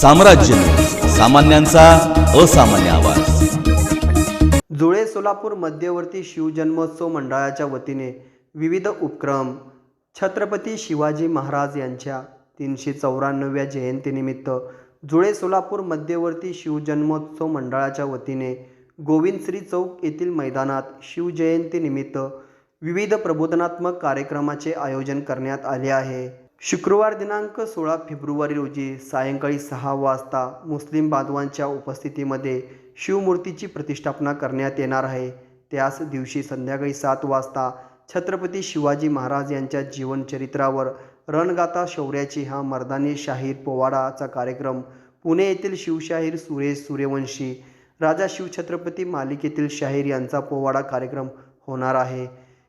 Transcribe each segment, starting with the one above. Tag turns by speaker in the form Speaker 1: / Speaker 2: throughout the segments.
Speaker 1: साम्राज्य, सामान्यांचा असामान्य आवाज.
Speaker 2: जुळे सोलापूर मध्यवर्ती शिवजन्मोत्सव मंडळाच्या वतीने विविध उपक्रम. छत्रपती शिवाजी महाराज यांच्या 394व्या जयंतीनिमित्त जुळे सोलापूर मध्यवर्ती शिवजन्मोत्सव मंडळाच्या वतीने गोविंदश्री चौक येथील मैदानात शिवजयंतीनिमित्त विविध प्रबोधनात्मक कार्यक्रमाचे आयोजन करण्यात आले आहे. शुक्रवार दिनांक 16 फेब्रुवारी रोजी सायंकाळी 6 वाजता मुस्लिम बांधवांच्या उपस्थितीमध्ये शिवमूर्तीची प्रतिष्ठापना करण्यात येणार आहे. त्याच दिवशी संध्याकाळी 7 वाजता छत्रपती शिवाजी महाराज यांच्या जीवनचरित्रावर रणगाथा शौर्याची हा मर्दानी शाहीर पोवाडाचा कार्यक्रम पुणे येथील शिवशाहीर सुरेश सूर्यवंशी, राजा शिवछत्रपती मालिकेतील शाहीर यांचा पोवाडा कार्यक्रम होणार आहे.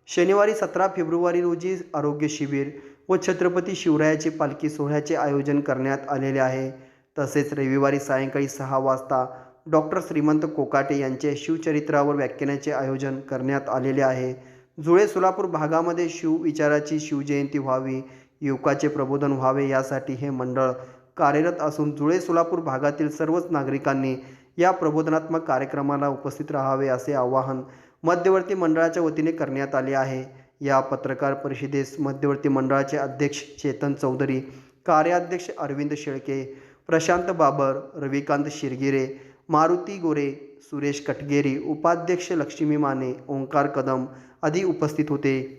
Speaker 2: शनिवारी 17 फेब्रुवारी रोजी आरोग्य शिबिर व छत्रपती शिवरायाची पालखी सोहळ्याचे आयोजन करण्यात आलेले आहे. तसेच रविवारी सायंकाळी 6 वाजता डॉक्टर श्रीमंत कोकाटे यांचे शिवचरित्रावर व्याख्यानाचे आयोजन करण्यात आलेले आहे. जुळे सोलापूर भागामध्ये शिवविचाराची शिवजयंती व्हावी, युवकाचे प्रबोधन व्हावे यासाठी हे मंडळ कार्यरत असून जुळे सोलापूर भागातील सर्वच नागरिकांनी या प्रबोधनात्मक कार्यक्रमाला उपस्थित राहावे असे आवाहन मध्यवर्ती मंडळाच्या वतीने करण्यात आले आहे. या पत्रकार परिषदेस मध्यवर्ती मंडळाचे अध्यक्ष चेतन चौधरी, कार्याध्यक्ष अरविंद शेळके, प्रशांत बाबर, रविकांत शिरगिरे, मारुती गोरे, सुरेश कटगेरी, उपाध्यक्ष लक्ष्मी माने, ओंकार कदम आदी उपस्थित होते.